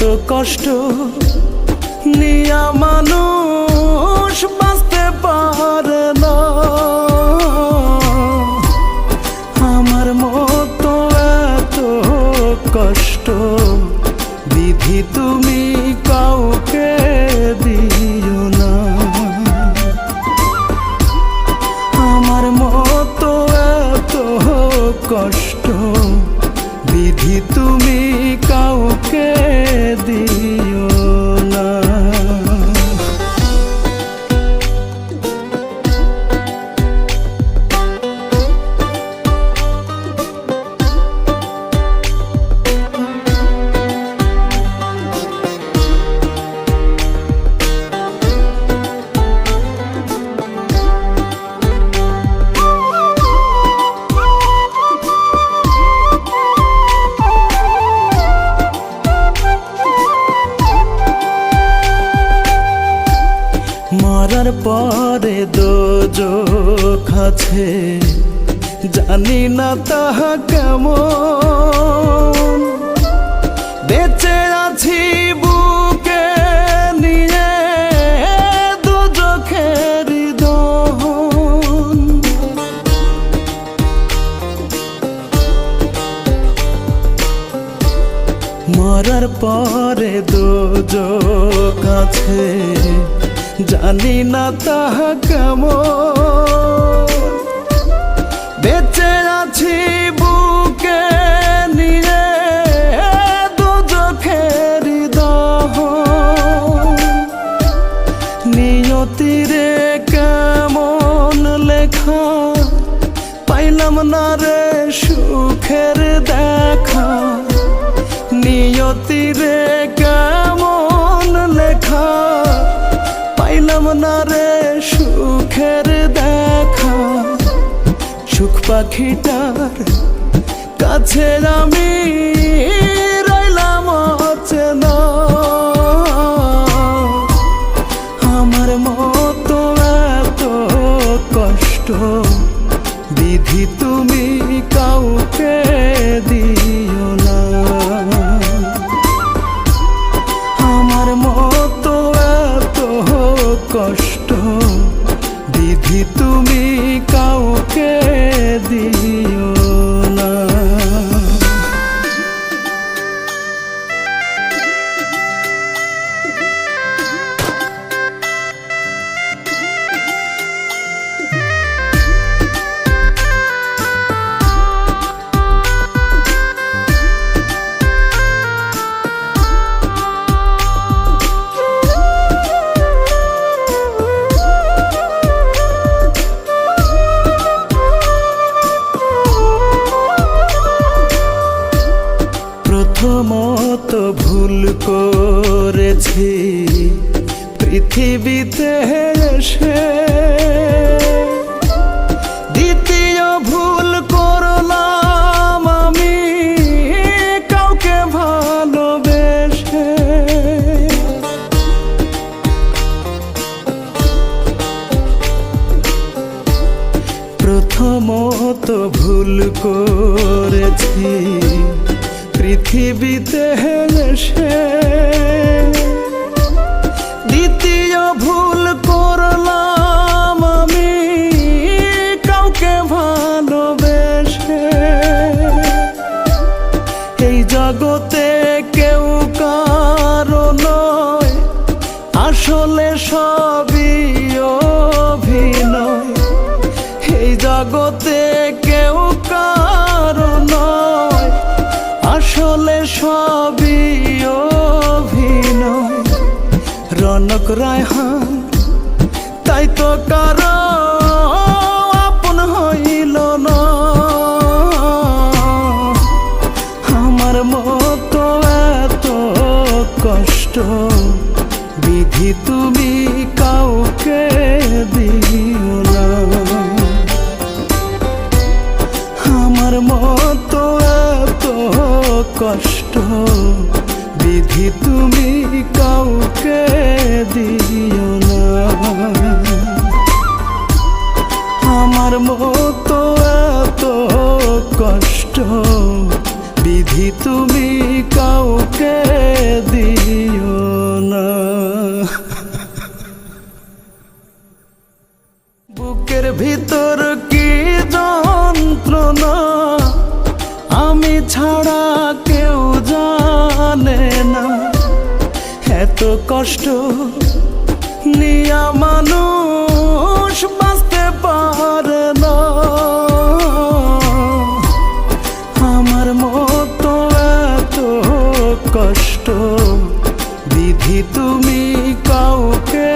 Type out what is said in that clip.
এত কষ্ট নিয়া মানুষ বাঁচতে পারে না। আমার মতো এত কষ্ট বিধি তুমি কাউকে দিও না। আমার মতো এত কষ্ট বিধি তুমি কাউকে দিও না। মরার পরে দোজখ আছে, জানি না তাহা কেমন। বেঁচে আছি বুকে নিয়ে দোজখের দহন। মরার পরে দোজখ আছে, জানি না তাহা কেমন। বেঁচে আছি বুকে নিয়ে দোজখের দহন। নিয়তিরে কেমন লেখা, পাইলাম না রে সুখের দেখা। নিয়তিরে কেমন লেখা, পাইলাম না রে সুখের দেখা। সুখ পাখিটার কাছে আমি রইলাম অচেনা। আমার মতো এত কষ্ট বিধি তুমি কাউকে দিও না। আমার মতো এত কষ্ট বিধি তুমি কাউকে দিও না। প্রথমত ভুল করেছি পৃথিবীতে এসে, দ্বিতীয় ভুল করলাম আমি কাউকে ভালোবেসে। প্রথমত ভুল করেছি পৃথিবীতে এসে, দ্বিতীয় ভুল করলাম আমি কাউকে ভালোবেসে। এই জগতে কেউ কারো নয়, আসলে সবই অভিনয়। এই জগতে কেউ কারো নয়, আসলে সবই অভিনয়। রনক রায়হান তাই তো কারো আপন হইল না। আমার মতো এত কষ্ট বিধি তুমি কাউকে দিও না। আমার মতো এত কষ্ট বিধি তুমি কাউকে দিও না। আমার মতো এত কষ্ট বিধি তুমি কাউকে কাউকে দিও না। বুকের ভিতর কি যন্ত্রণা আমি ছাড়া কেউ জানে না। এত কষ্ট নিয়া মানুষ বাঁচতে পারে না। আমার মতো এত কষ্ট বিধি তুমি কাউকে